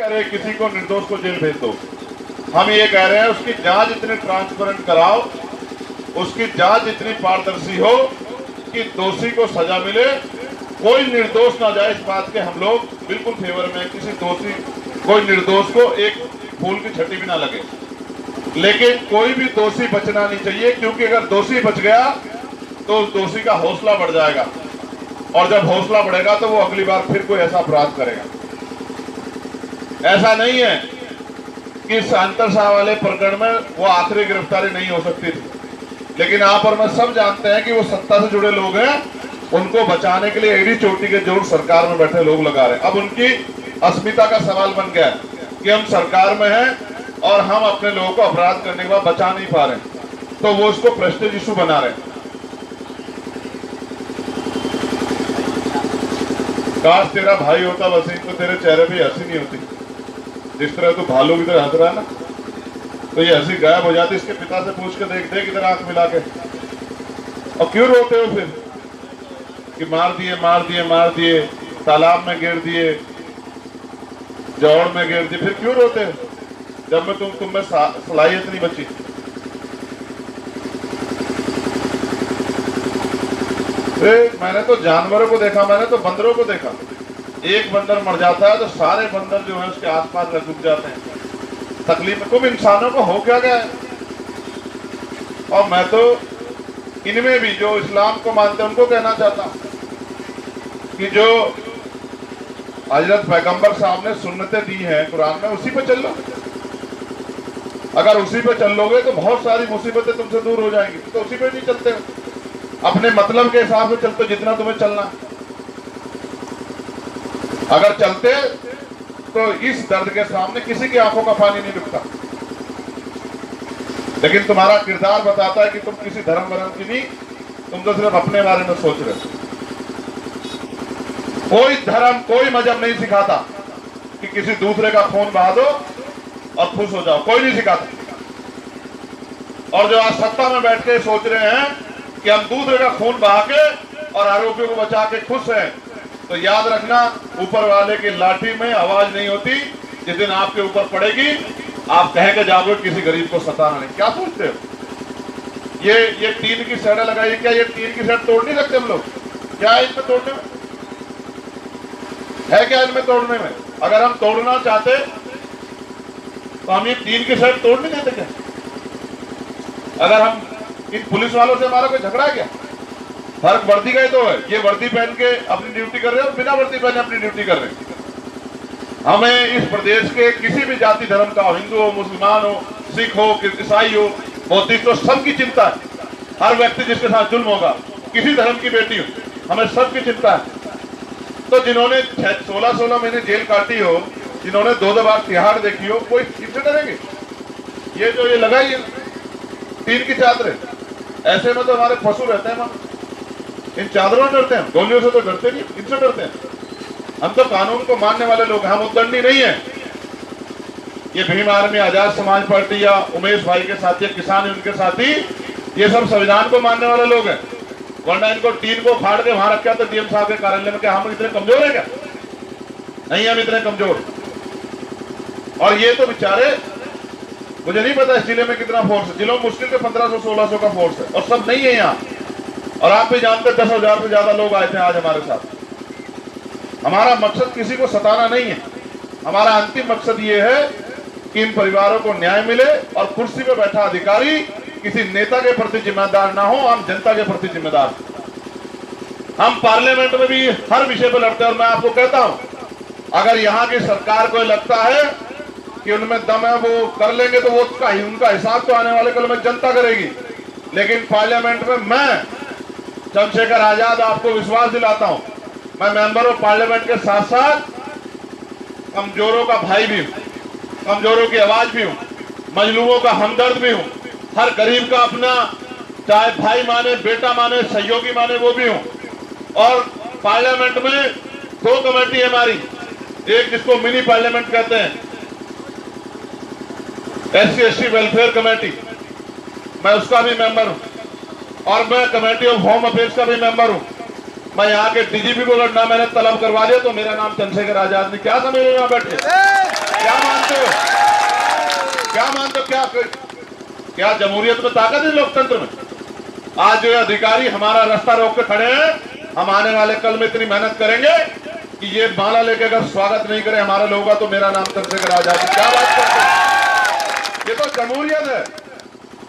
कह रहे किसी को निर्दोष को जेल भेज दो। हम ये कह रहे हैं उसकी जांच इतनी ट्रांसपेरेंट कराओ, उसकी जांच इतनी पारदर्शी हो कि दोषी को सजा मिले, कोई निर्दोष ना जाए। इस बात के हम लोग बिल्कुल फेवर में, किसी दोषी कोई निर्दोष को एक फूल की छठी भी ना लगे, लेकिन कोई भी दोषी बचना नहीं चाहिए, क्योंकि अगर दोषी बच गया तो उस दोषी का हौसला बढ़ जाएगा, और जब हौसला बढ़ेगा तो वो अगली बार फिर कोई ऐसा अपराध करेगा। ऐसा नहीं है कि इस अंतरशाह वाले प्रकरण में वो आखिरी गिरफ्तारी नहीं हो सकती थी, लेकिन यहाँ पर मैं सब जानते हैं कि वो सत्ता से जुड़े लोग हैं, उनको बचाने के लिए एड़ी चोटी के जोर सरकार में बैठे लोग लगा रहे हैं। अब उनकी अस्मिता का सवाल बन गया कि हम सरकार में हैं और हम अपने लोगों को अपराध करने के बाद बचा नहीं पा रहे, तो वो उसको प्रेस्टीज इशू बना रहे हैं। काश तेरा भाई होता वसीम तो तेरे चेहरे पे हंसी नहीं होती, जिस तरह तू भालू की तरह हंस रहा है ना, तो ये हंसी गायब हो जाती। इसके पिता से पूछ के देख दे किधर आंख मिला के। और क्यों रोते हो फिर कि मार दिए मार दिए मार दिए, तालाब में गिर दिए, जौड़ में गिर दिए, फिर क्यों रोते हो जब मैं तुम में सलाहियत नहीं बची। मैंने तो जानवरों को देखा, मैंने तो बंदरों को देखा, एक बंदर मर जाता है तो सारे बंदर जो है उसके आसपास रुक जाते हैं तकलीफ में। तुम इंसानों को हो क्या गया है? और मैं तो इनमें भी जो इस्लाम को मानते हैं उनको कहना चाहता हूं कि जो हजरत पैगंबर साहब ने सुन्नतें दी हैं कुरान में, उसी पे चल लो। अगर उसी पे चल लोगे तो बहुत सारी मुसीबतें तुमसे दूर हो जाएंगी। तो उसी पे नहीं चलते हो, अपने मतलब के हिसाब से चलते जितना तुम्हें चलना। अगर चलते तो इस दर्द के सामने किसी की आंखों का पानी नहीं रुकता, लेकिन तुम्हारा किरदार बताता है कि तुम किसी धर्म वरम की नहीं, तुम तो सिर्फ अपने बारे में सोच रहे हो। कोई धर्म कोई मजहब नहीं सिखाता कि किसी दूसरे का खून बहा दो और खुश हो जाओ, कोई नहीं सिखाता। और जो आज सत्ता में बैठ के सोच रहे हैं कि हम दूसरे का खून बहा के और आरोपियों को बचा के खुश हैं, तो याद रखना ऊपर वाले की लाठी में आवाज नहीं होती। जिस दिन आपके ऊपर पड़ेगी आप कह के जाओगे किसी गरीब को सताना नहीं। क्या सोचते हो ये टीन की शर्ट लगाई, क्या ये टीन की शर्ट तोड़ नहीं सकते हम लोग? क्या है इसमें तोड़ने में? है क्या इनमें तोड़ने में? अगर हम तोड़ना चाहते तो हम ये टीन की शर्ट तोड़ नहीं देते क्या? अगर हम इन पुलिस वालों से हमारा कोई झगड़ा है क्या? फर्क वर्दी का ही तो है, ये वर्दी पहन के अपनी ड्यूटी कर रहे हैं और बिना वर्दी पहने अपनी ड्यूटी कर रहे हैं। हमें इस प्रदेश के किसी भी जाति धर्म का, हिंदू हो, मुसलमान हो, सिख हो, ईसाई हो, बौद्धिस्ट हो, सबकी चिंता है। हर व्यक्ति जिसके साथ जुल्म होगा, किसी धर्म की बेटी हो, हमें सबकी चिंता है। तो जिन्होंने 16-16 महीने जेल काटी हो, जिन्होंने 2-2 बार तिहाड़ देखी हो, कोई इनसे डरेंगे? ये जो ये लगाई तीन की चादरें, ऐसे में तो हमारे पशु रहते हैं। इन चादरों से डरते हैं, गोलियों से तो डरते नहीं, इनसे डरते हैं। हम तो कानून को मानने वाले लोग हैं, हम उद्दंडी नहीं है। ये भीम आर्मी, आजाद समाज पार्टी या उमेश भाई के साथी, किसान उनके साथी, ये सब संविधान को मानने वाले लोग हैं। वरना इनको टीन को फाड़ के वहां रखा तो डीएम साहब के कार्यालय में, क्या हम इतने कमजोर है क्या? नहीं, हम इतने कमजोर। और ये तो बेचारे, मुझे नहीं पता इस जिले में कितना फोर्स है, जिलों में मुश्किल से 1500-1600 का फोर्स है, और सब नहीं है यहाँ। और आप भी जानते 10,000 से ज्यादा लोग आए थे आज हमारे साथ। हमारा मकसद किसी को सताना नहीं है, हमारा अंतिम मकसद ये है कि इन परिवारों को न्याय मिले और कुर्सी पे बैठा अधिकारी किसी नेता के प्रति जिम्मेदार ना हो, हम जनता के प्रति जिम्मेदार। हम पार्लियामेंट में भी हर विषय पर लड़ते हैं। और मैं आपको कहता हूं, अगर यहाँ की सरकार को लगता है कि उनमें दम है, वो कर लेंगे, तो वो उनका हिसाब तो आने वाले कल में जनता करेगी। लेकिन पार्लियामेंट में मैं चंद्रशेखर आजाद आपको विश्वास दिलाता हूं, मैं मेंबर ऑफ पार्लियामेंट के साथ साथ कमजोरों का भाई भी हूं, कमजोरों की आवाज भी हूं, मजलूमों का हमदर्द भी हूं, हर गरीब का अपना, चाहे भाई माने, बेटा माने, सहयोगी माने, वो भी हूं। और पार्लियामेंट में 2 कमेटी है हमारी, एक जिसको मिनी पार्लियामेंट कहते हैं, SC/ST वेलफेयर कमेटी, मैं उसका भी मेंबर हूं, और मैं कमेटी ऑफ होम अफेयर्स का भी मेंबर हूं। मैं यहाँ के DGP को अगर ना मैंने तलब करवा दिया तो मेरा नाम चंद्रशेखर आजाद नहीं, क्या समझ रहे हो यहाँ बैठे? क्या मानते हो? क्या मानते हो? क्या जमहूरियत में ताकत है, लोकतंत्र में? आज जो अधिकारी हमारा रास्ता रोक के खड़े हैं, हम आने वाले कल में इतनी मेहनत करेंगे कि ये माला लेके अगर स्वागत नहीं करे हमारे लोगों का तो मेरा नाम चंद्रशेखर आजाद। क्या बात करते हैं? ये तो जमहूरियत है।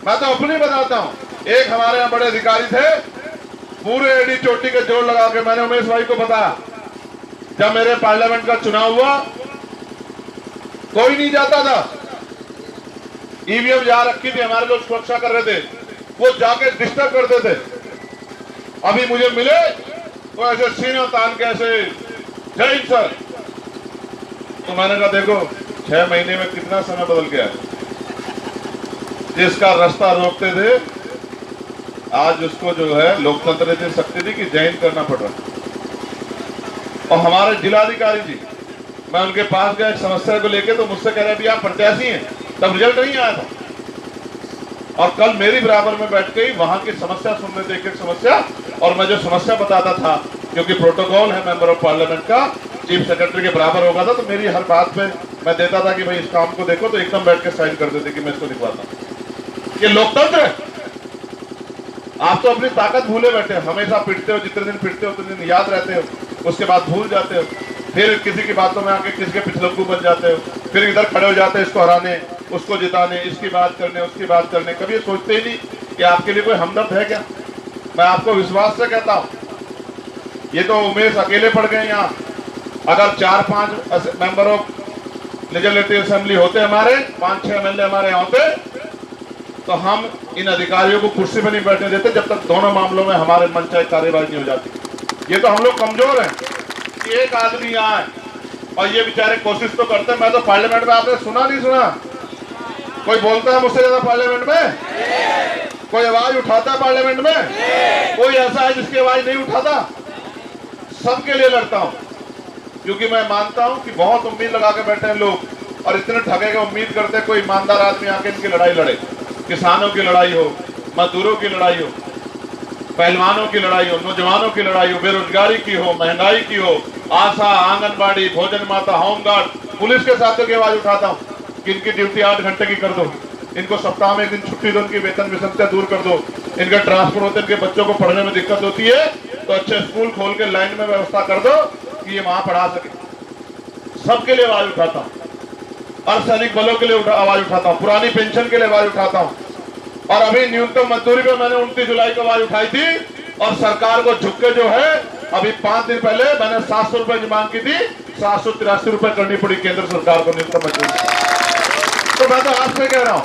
मैं तो अपनी बताता हूं, एक हमारे यहाँ बड़े अधिकारी थे, पूरे एडी चोटी के जोड़ लगा के मैंने उमेश भाई को बताया, जब मेरे पार्लियामेंट का चुनाव हुआ कोई नहीं जाता था, ईवीएम जहां रखी थी हमारे लोग सुरक्षा कर रहे थे, वो जाके डिस्टर्ब करते थे। अभी मुझे मिले तो ऐसे सीना तान के ऐसे जय हिंद सर। तो मैंने कहा देखो 6 महीने में कितना समय बदल गया है। जिसका रास्ता रोकते थे आज उसको जो है लोकतंत्र की शक्ति थी कि जय हिंद करना पड़ रहा। और हमारे जिलाधिकारी जी, मैं उनके पास गया एक समस्या को लेके, तो मुझसे कह रहे भी आप प्रत्याशी हैं, तब रिजल्ट नहीं आया था। और कल मेरी बराबर में बैठ के वहां की समस्या सुन रहे थे, एक एक समस्या, और मैं जो समस्या बताता था, क्योंकि प्रोटोकॉल है मेंबर ऑफ पार्लियामेंट का, चीफ सेक्रेटरी के बराबर होगा था, तो मेरी हर बात पे मैं देता था कि भाई इस काम को देखो, तो एकदम बैठ के साइन कर देते कि मैं इसको दिखवाता हूं। ये लोकतंत्र है। आप तो अपनी ताकत भूले बैठे हो, हमेशा पिटते हो, जितने दिन पिटते हो उतने दिन याद रहते हो, उसके बाद भूल जाते हो, फिर किसी की बातों में आके किसी के पिछलग्गू बन जाते हो, फिर इधर खड़े हो जाते हो इसको हराने, उसको जिताने, इसकी बात करने, उसकी बात करने। कभी सोचते ही नहीं कि आपके लिए कोई हमदर्द है क्या? मैं आपको विश्वास से कहता हूं, ये तो उमेश अकेले पड़ गए यहाँ। अगर 4-5 मेंबर ऑफ लेजिस्लेटिव असेंबली होते, हमारे 5-6 एमएलए हमारे यहाँ होते, तो हम इन अधिकारियों को कुर्सी पर नहीं बैठने देते जब तक दोनों मामलों में हमारे मन चाहे कार्यवाही नहीं हो जाती। ये तो हम लोग कमजोर हैं कि एक आदमी यहाँ है और ये बेचारे कोशिश तो करते हैं। मैं तो पार्लियामेंट में, आपने सुना नहीं सुना, कोई बोलता है मुझसे ज्यादा पार्लियामेंट में? कोई आवाज उठाता है पार्लियामेंट में? कोई ऐसा है जिसकी आवाज नहीं उठाता? सबके लिए लड़ता हूं, क्योंकि मैं मानता हूं कि बहुत उम्मीद लगा के बैठे हैं लोग और इतने ठगे के उम्मीद करते हैं कोई ईमानदार आदमी आके इनकी लड़ाई लड़े। किसानों की लड़ाई हो, मजदूरों की लड़ाई हो, पहलवानों की लड़ाई हो, नौजवानों की लड़ाई हो, बेरोजगारी की हो, महंगाई की हो, आशा, आंगनबाड़ी, भोजन माता, होमगार्ड, पुलिस के साथियों की आवाज उठाता हूँ कि इनकी ड्यूटी 8 घंटे की कर दो, इनको सप्ताह में 1 दिन छुट्टी दो, उनकी वेतन विषमता दूर कर दो, इनका ट्रांसपोर्ट होते, इनके बच्चों को पढ़ने में दिक्कत होती है तो अच्छे स्कूल खोल के लाइन में व्यवस्था कर दो कि ये वहां पढ़ा सके। सबके लिए आवाज उठाता हूँ, अर्धसैनिक बलों के लिए आवाज उठाता हूँ, पुरानी पेंशन के लिए आवाज उठाता हूँ। और अभी न्यूनतम मजदूरी पे मैंने 29 जुलाई को आवाज उठाई थी और सरकार को झुक के जो है अभी 5 दिन पहले मैंने 700 रुपए की मांग की थी, 783 रुपए करनी पड़ी केंद्र सरकार को न्यूनतम मजदूरी। तो मैं तो आपसे कह रहा हूं,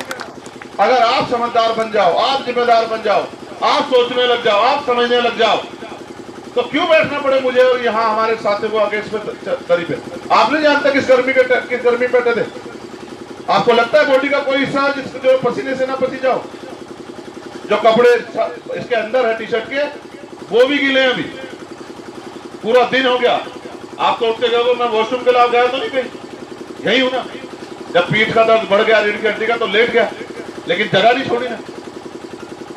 अगर आप समझदार बन जाओ, आप जिम्मेदार बन जाओ, आप सोचने लग जाओ, आप समझने लग जाओ, तो क्यों बैठना पड़े मुझे और यहाँ हमारे साथियों को आगे इसमें करीब है। आप नहीं जानते किस गर्मी बैठे थे? आपको लगता है बॉडी का कोई हिस्सा जो पसीने से ना पसी जाओ? जो कपड़े इसके अंदर है टी शर्ट के, वो भी गीले हैं। अभी पूरा दिन हो गया, आप तो उठते गए, मैं वॉशरूम के लिए गया तो नहीं कहीं, यही हूं ना। जब पीठ का दर्द बढ़ गया, रीढ़ की हड्डी का, तो लेट गया, लेकिन जगह नहीं छोड़ी ना।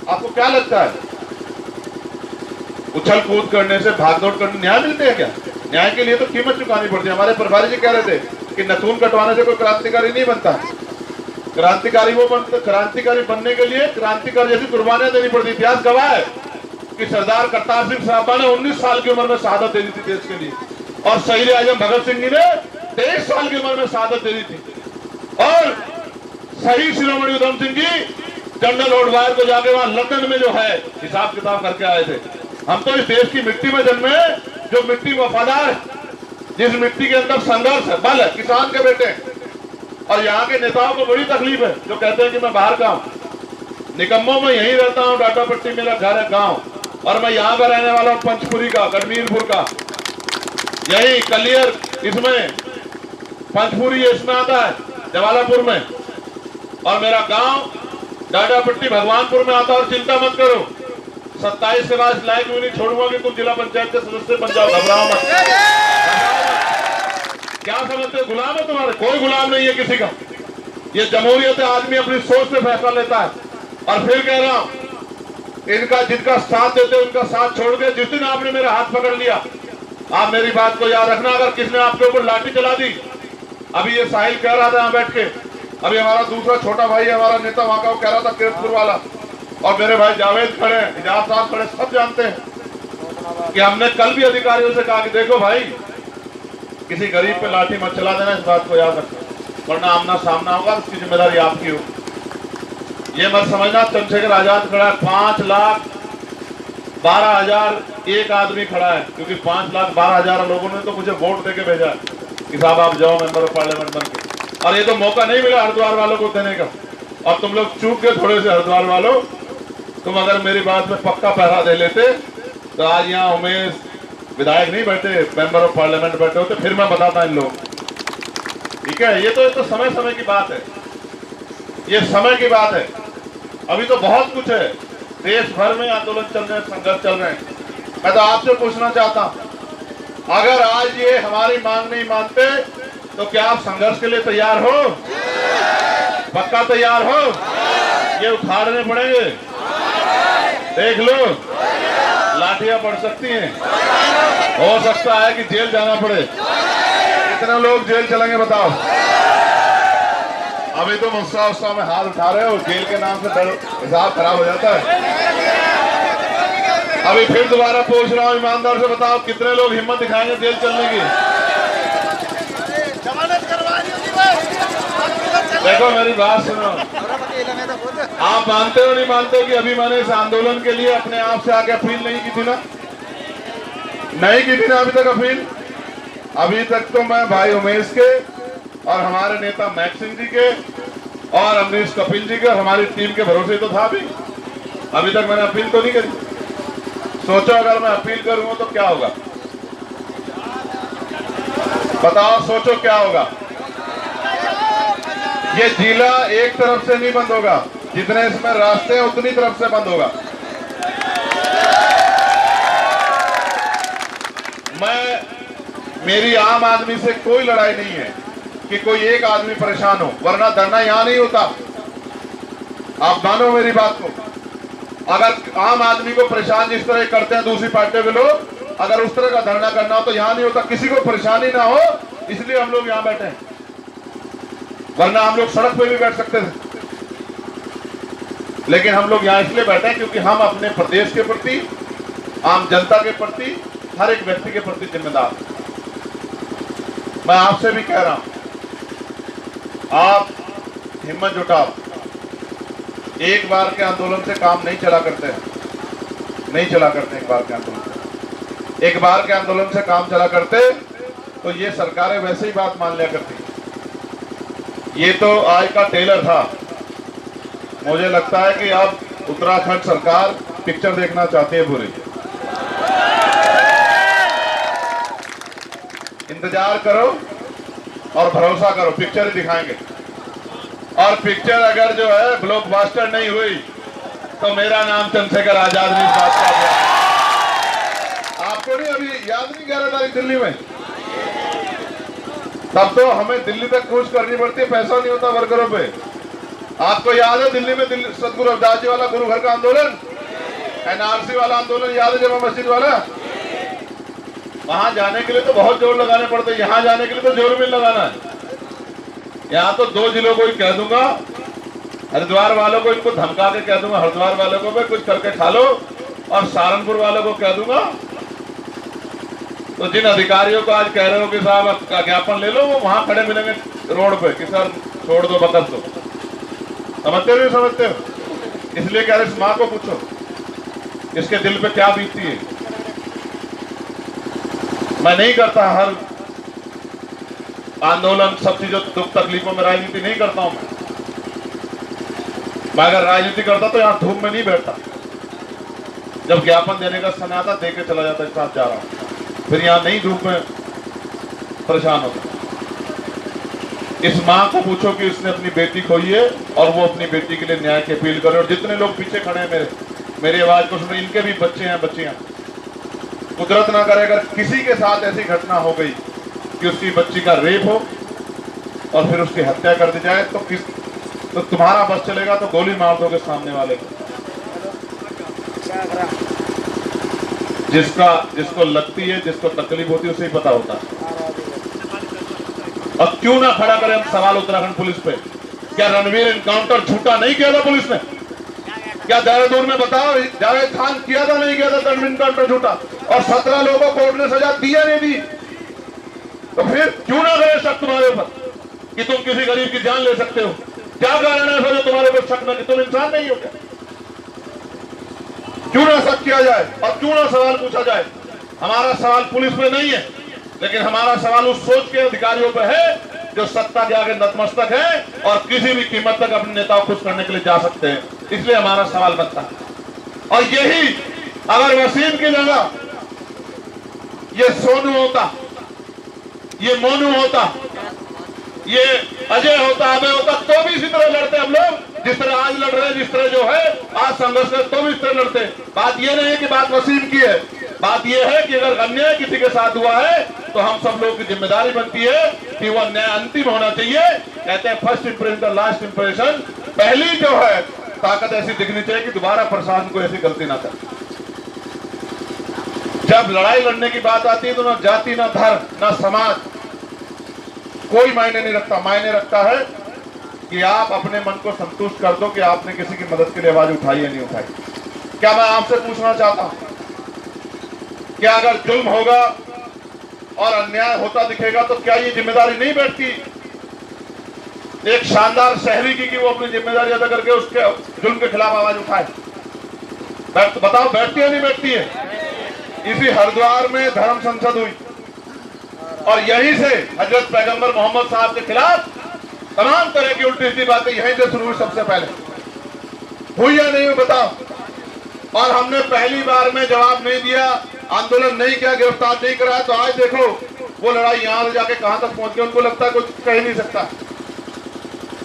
आपको क्या लगता है उछल कूद करने से, भागदौड़ करने न्याय मिलते हैं क्या? न्याय के लिए तो कीमत चुकानी पड़ती है। हमारे प्रभारी जी कह रहे थे कि नथून कटवाने से कोई क्रांतिकारी नहीं बनता। क्रांतिकारी वो बनते, क्रांतिकारी बनने के लिए क्रांतिकारी जैसी कुर्बानियां देनी पड़ती। इतिहास गवाह है कि सरदार करतार सिंह सराभा ने 19 साल की उम्र में शहादत दे दी थी देश के लिए, और शहीद आजम भगत सिंह जी ने 23 साल की उम्र में शहादत दे दी थी, और शहीद शिरोमणि उधम सिंह जी जनरल ओडवायर को जाके वहां लंदन में जो है हिसाब किताब करके आए थे। हम तो इस देश की मिट्टी में जन्मे, जो मिट्टी वफादार है, जिस मिट्टी के अंदर संघर्ष है, बल है, किसान के बेटे। और यहाँ के नेताओं को बड़ी तकलीफ है जो कहते हैं कि मैं बाहर का हूँ। निकम्मों में यहीं रहता हूँ, डाटा पट्टी मेरा घर है, गांव, और मैं यहाँ का रहने वाला हूँ, पंचपुरी का, गढ़मीरपुर का, यही कलियर, इसमें पंचपुरी इसमें आता है, जवालापुर में, और मेरा गांव डाटा पट्टी भगवानपुर में आता है। और चिंता मत करो, 27 के बाद लायक भी नहीं छोड़ूंगा कि तुम जिला पंचायत के सदस्य बन जाओ, घबराओ मत। क्या समझते हो, गुलाम है तुम्हारे? कोई गुलाम नहीं है किसी का। ये जमहूरियत है, आदमी अपनी सोच से फैसला लेता है। और फिर कह रहा हूं, इनका जिनका साथ देते उनका साथ छोड़ के, जिस दिन आपने मेरा हाथ पकड़ लिया, आप मेरी बात को याद रखना, अगर किसने आपके ऊपर लाठी चला दी, अभी ये साहिल कह रहा था यहाँ बैठ के, अभी हमारा दूसरा छोटा भाई है, हमारा नेता वहां का, वो कह रहा था किरतपुर वाला, और मेरे भाई जावेद खड़े हैं, इजाज साहब खड़े, सब जानते हैं कि हमने कल भी अधिकारियों से कहा कि देखो भाई, किसी गरीब पे लाठी मत चला देना, इस बात को याद रखना, वरना आमना सामना होगा, उसकी जिम्मेदारी आपकी हो। ये मत समझना चंद्रशेखर आजाद खड़ा है, 5,12,000 एक आदमी खड़ा है, क्योंकि 5,12,000 लोगों ने तो मुझे वोट देके भेजा है कि साहब आप जाओ मेंबर ऑफ पार्लियामेंट बन के, और ये तो मौका नहीं मिला हरिद्वार वालों को देने का, और तुम लोग चूक गए थोड़े से हरिद्वार वालों। तुम अगर मेरी बात में पक्का पहरा दे लेते तो आज यहाँ उमेश विधायक नहीं बैठे, मेंबर ऑफ पार्लियामेंट बैठे होते, फिर मैं बताता इन लोग। ठीक है, ये तो समय समय की बात है, ये समय की बात है, अभी तो बहुत कुछ है, देश भर में आंदोलन चल रहे हैं, संघर्ष चल रहे हैं। मैं तो आपसे पूछना चाहता हूं, अगर आज ये हमारी मांग नहीं मानते तो क्या आप संघर्ष के लिए तैयार हो? पक्का तैयार हो? ये उखाड़ने पड़ेंगे, देख लो, लाठियां पड़ सकती हैं, हो सकता है कि जेल जाना पड़े। कितने लोग जेल चलेंगे बताओ? अभी तो मुस्सा में हाथ उठा रहे हो, जेल के नाम से हिसाब खराब हो जाता है। अभी फिर दोबारा पूछ रहा हूं, ईमानदार से बताओ कितने लोग हिम्मत दिखाएंगे जेल चलने की? देखो मेरी बात सुनो, आप मानते हो नहीं मानते कि अभी मैंने इस आंदोलन के लिए अपने आप से आके अपील नहीं की थी ना? नहीं की थी ना अभी तक अपील? अभी तक तो मैं भाई उमेश के और हमारे नेता मैक सिंह जी के और अमरीश कपिल जी के और हमारी टीम के भरोसे तो था भी, अभी तक मैंने अपील तो नहीं करी। सोचो अगर मैं अपील करूंगा तो क्या होगा? बताओ, सोचो क्या होगा? ये जिला एक तरफ से नहीं बंद होगा, जितने इसमें रास्ते हैं उतनी तरफ से बंद होगा। मेरी आम आदमी से कोई लड़ाई नहीं है कि कोई एक आदमी परेशान हो, वरना धरना यहां नहीं होता। आप मानो मेरी बात को, अगर आम आदमी को परेशान जिस तरह करते हैं दूसरी पार्टियों के लोग, अगर उस तरह का धरना करना हो तो यहां नहीं होता। किसी को परेशानी ना हो इसलिए हम लोग यहां बैठे हैं, वरना हम लोग सड़क पे भी बैठ सकते थे। लेकिन हम लोग यहां इसलिए बैठे हैं क्योंकि हम अपने प्रदेश के प्रति, आम जनता के प्रति, हर एक व्यक्ति के प्रति जिम्मेदार हैं। मैं आपसे भी कह रहा हूं, आप हिम्मत जुटाओ। एक बार के आंदोलन से काम नहीं चला करते हैं, नहीं चला करते एक बार के आंदोलन से। एक बार के आंदोलन से काम चला करते तो ये सरकारें वैसे ही बात मान लिया करती। ये तो आज का टेलर था। मुझे लगता है कि अब उत्तराखंड सरकार पिक्चर देखना चाहती है पूरी। इंतजार करो और भरोसा करो, पिक्चर ही दिखाएंगे। और पिक्चर अगर जो है ब्लॉकबस्टर नहीं हुई तो मेरा नाम चंद्रशेखर आजाद नहीं। बात का आपको नहीं अभी याद नहीं 11 तारीख दिल्ली में, तब तो हमें दिल्ली तक कूच करनी पड़ती है, पैसा नहीं होता वर्करों पे। आपको याद है दिल्ली में सतगुरु रविदास जी वाला गुरु घर का आंदोलन, एनआरसी वाला आंदोलन याद है, जमा मस्जिद वाला? वहां जाने के लिए तो बहुत जोर लगाने पड़ते, यहां जाने के लिए तो जोर भी लगाना है। यहाँ तो 2 जिलों को ही कह दूंगा, हरिद्वार वालों को इनको धमका के कह दूंगा, हरिद्वार वालों को भी कुछ करके खा लो, और सहारनपुर वालों को कह दूंगा। तो जिन अधिकारियों को आज कह रहे हो कि साहब आप ज्ञापन ले लो, वो वहां खड़े मिलेंगे रोड पे कि सर छोड़ दो, बकस दो। समझते हो नहीं समझते हो? इसलिए कह रहे इस माँ को पूछो इसके दिल पे क्या बीतती है। मैं नहीं करता हर आंदोलन, सब चीजों दुख तकलीफों में राजनीति नहीं करता हूं मैं अगर राजनीति करता तो यहां धूप में नहीं बैठता। जब ज्ञापन देने का समय आता दे के चला जाता, एक साथ जा रहा हूं, फिर यहां नहीं धूप में परेशान होता। इस मां को पूछो कि उसने अपनी बेटी खोई है और वो अपनी बेटी के लिए न्याय की अपील करे। और जितने लोग पीछे खड़े हैं मेरी आवाज को सुनो, इनके भी बच्चे हैं, बच्चियां। कुदरत ना करे अगर किसी के साथ ऐसी घटना हो गई कि उसकी बच्ची का रेप हो और फिर उसकी हत्या कर दी जाए, तो तुम्हारा बस चलेगा तो गोली मार दोगे सामने वाले को। जिसको लगती है, जिसको तकलीफ होती है, उसे ही पता होता है। और क्यों ना खड़ा करें हम सवाल उत्तराखंड पुलिस पे। क्या रणवीर एनकाउंटर झूठा नहीं किया था पुलिस ने? क्या देहरादून में बताओ जावेद खान किया था नहीं किया था रणवीर एनकाउंटर झूठा? और 17 लोगों को कोर्ट ने सजा दिया नहीं दी। तो फिर क्यों ना गए शक तुम्हारे ऊपर कि तुम किसी गरीब की जान ले सकते हो? क्या कारण है जो तुम्हारे ऊपर शक न कि तुम इंसान नहीं हो क्या? क्यों ना शक किया जाए और क्यों ना सवाल पूछा जाए? हमारा सवाल पुलिस पे नहीं है, लेकिन हमारा सवाल उस सोच के अधिकारियों पे है जो सत्ता के आगे नतमस्तक है और किसी भी कीमत तक अपने नेता को खुश करने के लिए जा सकते हैं। इसलिए हमारा सवाल बनता है। और यही अगर वसीम की जगह ये सोनू होता, ये मोनू होता, ये अजय होता, अभय होता, तो भी इसी तरह लड़ते हम लोग जिस तरह आज लड़ रहे हैं। जिस तरह जो है आज संघर्ष में तो भी इस तरह लड़ते। बात ये नहीं है कि बात वसीम की है, बात यह है कि अगर अन्याय किसी के साथ हुआ है तो हम सब लोगों की जिम्मेदारी बनती है कि वह न्याय अंतिम होना चाहिए। कहते हैं फर्स्ट इंप्रेशन लास्ट इंप्रेशन। पहली जो है ताकत ऐसी दिखनी चाहिए कि दोबारा प्रशासन को ऐसी गलती ना करे। जब लड़ाई लड़ने की बात आती है तो ना जाति, ना धर्म, ना समाज कोई मायने नहीं रखता। मायने रखता है कि आप अपने मन को संतुष्ट कर दो कि आपने किसी की मदद के लिए आवाज उठाई या नहीं उठाई। क्या मैं आपसे पूछना चाहता हूं, क्या अगर जुल्म होगा और अन्याय होता दिखेगा तो क्या ये जिम्मेदारी नहीं बैठती एक शानदार शहरी की कि वो अपनी जिम्मेदारी अदा करके उसके जुल्म के खिलाफ आवाज उठाए? बताओ बैठती है नहीं बैठती है? इसी हरिद्वार में धर्म संसद हुई और यहीं से हजरत पैगंबर मोहम्मद साहब के खिलाफ तमाम तरह की उल्टी सीधी बातें यहीं से शुरू हुई। सबसे पहले हुई या नहीं बताओ? और हमने पहली बार में जवाब नहीं दिया, आंदोलन नहीं किया, गिरफ्तार नहीं कराया, तो आज देखो वो लड़ाई यहां से जाके कहां तक पहुंच गई। उनको लगता है कुछ कह ही नहीं सकता।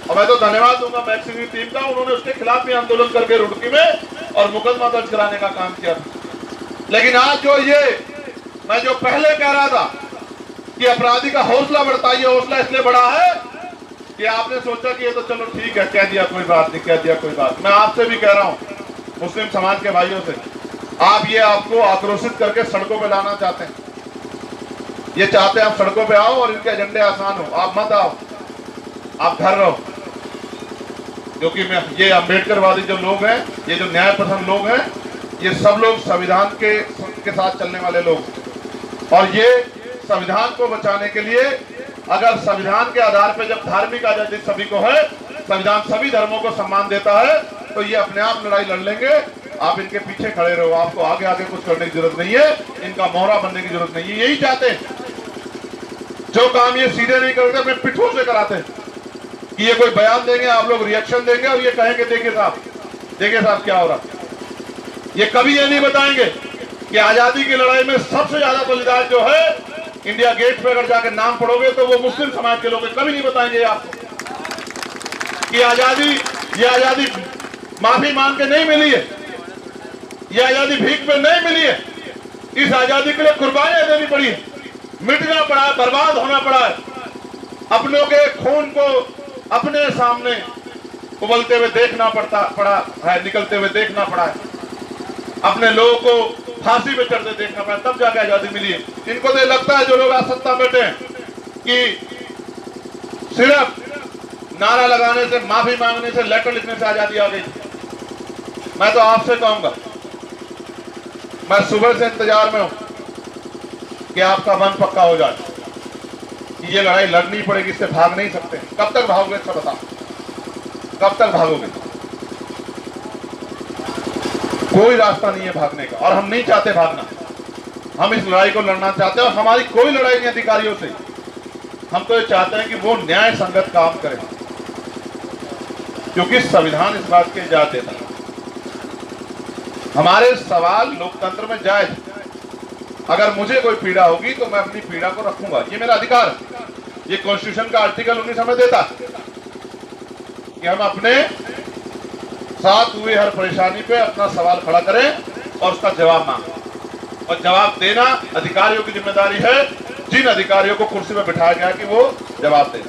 और मैं तो धन्यवाद दूंगा मैक्सिम की टीम का, उन्होंने उसके खिलाफ भी आंदोलन करके रुड़की में और मुकदमा दर्ज कराने का काम किया था। लेकिन आज जो ये मैं जो पहले कह रहा था कि अपराधी का हौसला बढ़ता है, ये हौसला इसलिए बढ़ा है कि आपने सोचा कि ये तो चलो ठीक है, कह दिया कोई बात नहीं, कह दिया कोई बात। मैं आपसे भी कह रहा हूं, मुस्लिम समाज के भाइयों से, आप ये आपको आक्रोशित करके सड़कों पे लाना चाहते हैं। ये चाहते हैं आप सड़कों पे आओ और इनके एजेंडे आसान हो। आप मत आओ, आप घर रहो। क्योंकि मैं ये अम्बेडकरवादी जो लोग हैं, ये जो न्याय पसंद लोग हैं, ये सब लोग संविधान के साथ चलने वाले लोग। और ये संविधान को बचाने के लिए अगर संविधान के आधार पर जब धार्मिक आजादी सभी को है, संविधान सभी धर्मों को सम्मान देता है, तो ये अपने आप लड़ाई लड़ लेंगे। आप इनके पीछे खड़े रहो, आपको आगे आगे कुछ करने की जरूरत नहीं है, इनका मोहरा बनने की जरूरत नहीं है। यही चाहते हैं जो काम ये सीधे नहीं करते, अपने पिठों से कराते हैं कि ये कोई बयान देंगे, आप लोग रिएक्शन देंगे और ये कहेंगे देखिए साहब क्या हो रहा। ये कभी ये नहीं बताएंगे कि आजादी की लड़ाई में सबसे ज्यादा बलिदान जो है, इंडिया गेट पे अगर जाकर नाम पढ़ोगे तो वो मुस्लिम समाज के लोग कभी नहीं बताएंगे आपको कि ये आजादी माफी मांग के नहीं मिली है, ये आजादी भीख में नहीं मिली है। इस आजादी के लिए कुर्बानियां देनी पड़ी है, मिटना पड़ा है, बर्बाद होना पड़ा है, अपनों के खून को अपने सामने उबलते हुए देखना पड़ा है, निकलते हुए देखना पड़ा है, अपने लोगों को फांसी पे चढ़ते देखना पड़ा, तब जाके आजादी मिली है। इनको तो लगता है जो लोग आज सत्ता बैठे हैं कि सिर्फ नारा लगाने से, माफी मांगने से, लेटर लिखने से आजादी आ गई। मैं तो आपसे कहूंगा, मैं सुबह से इंतजार में हूं कि आपका मन पक्का हो जाए कि ये लड़ाई लड़नी पड़ेगी, इससे भाग नहीं सकते। कब तक भागोगे अच्छा बताओ, कब तक भागोगे? कोई रास्ता नहीं है भागने का, और हम नहीं चाहते भागना। हम इस लड़ाई को लड़ना चाहते हैं और हमारी कोई लड़ाई नहीं अधिकारियों से। हम तो ये चाहते हैं कि वो न्याय संगत काम करें, क्योंकि संविधान इस बात की इजाजत देता है। हमारे सवाल लोकतंत्र में जायज, अगर मुझे कोई पीड़ा होगी तो मैं अपनी पीड़ा को रखूंगा, ये मेरा अधिकार है। ये कॉन्स्टिट्यूशन का आर्टिकल 19 हमें देता कि हम अपने साथ हुए हर परेशानी पे अपना सवाल खड़ा करें और उसका जवाब मांगें। और जवाब देना अधिकारियों की जिम्मेदारी है, जिन अधिकारियों को कुर्सी पर बिठाया गया कि वो जवाब दें।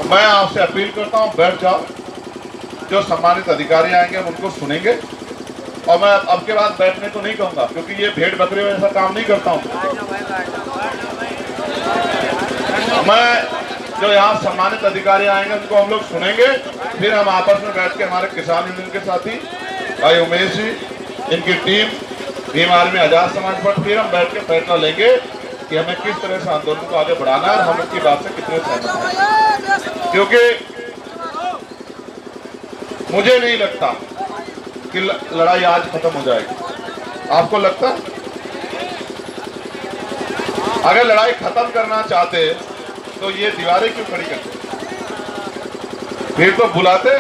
मैं आपसे अपील करता हूं, बैठ जाओ। जो सम्मानित अधिकारी आएंगे हम उनको सुनेंगे, और मैं अब के बाद बैठने को नहीं कहूंगा, क्योंकि ये भेड़ बकरियों जैसा काम नहीं करता हूं। मैं जो यहाँ सम्मानित अधिकारी आएंगे उनको हम लोग सुनेंगे, फिर हम आपस में बैठ के हमारे किसान यूनियन के साथी भाई उमेश जी, इनकी टीम, भीम आर्मी आजाद समाज पर, फिर हम बैठ के फैसला लेंगे कि हमें किस तरह से आंदोलन को आगे बढ़ाना है और हम उनकी बात से कितने सहमत हैं। क्योंकि मुझे नहीं लगता कि लड़ाई आज खत्म हो जाएगी। आपको लगता है? अगर लड़ाई खत्म करना चाहते तो ये दीवारें क्यों खड़ी करते? फिर तो बुलाते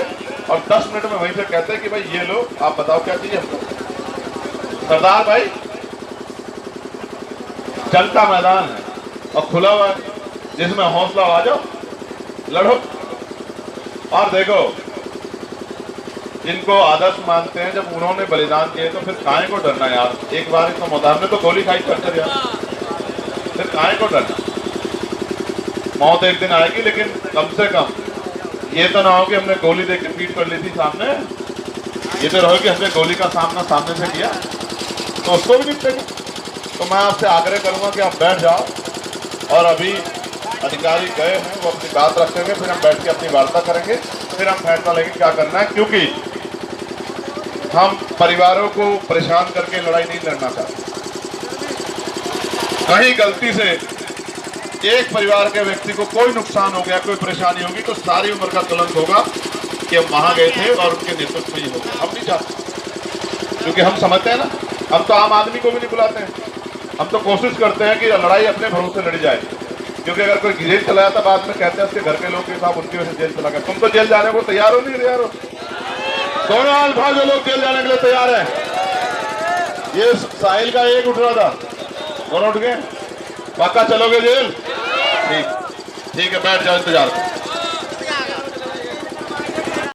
और 10 मिनट में वहीं से कहते कि भाई ये लो, आप बताओ क्या चाहिए हमको। सरदार भाई, जंग का मैदान है और खुला हुआ है, जिसमें हौसला आ जाओ, लड़ो। और देखो, जिनको आदर्श मानते हैं, जब उन्होंने बलिदान किए तो फिर काहे को डरना यार। एक बार तो मैदान में तो गोली खाई करते यार, फिर काहे को डरना। मौत एक दिन आएगी, लेकिन कम से कम ये तो ना हो कि हमने गोली देख के पीट कर ली थी सामने। ये तो रहो कि हमने गोली का सामना सामने से किया तो उसको भी निपटेगा। तो मैं आपसे आग्रह करूंगा कि आप बैठ जाओ, और अभी अधिकारी गए हैं, वो अपनी बात रखेंगे, फिर हम बैठ के अपनी वार्ता करेंगे, फिर हम फैसला लेंगे क्या करना है। क्योंकि हम परिवारों को परेशान करके लड़ाई नहीं लड़ना चाहते। कहीं गलती से एक परिवार के व्यक्ति को कोई नुकसान हो गया, कोई परेशानी होगी, तो सारी उम्र का कलंक होगा कि हम वहां गए थे और उनके नेतृत्व में ही हो गया। हम नहीं चाहते, क्योंकि हम समझते हैं ना, हम तो आम आदमी को भी नहीं बुलाते हैं। हम तो कोशिश करते हैं कि लड़ाई अपने भरोसे लड़ी जाए। क्योंकि अगर कोई जेल चला जाता, बाद में कहते हैं उसके घर के लोग के साथ उनकी वजह से जेल चला गया। तुम तो जेल जाने को तैयार हो, नहीं तैयार हो? दोनों अल्फाज जो लोग जेल जाने के लिए तैयार है। ये साहिल का एक उठ रहा था, दोनों उठ गए। पक्का चलोगे जेल? ठीक है, बैठ जाओ, इंतजार करो।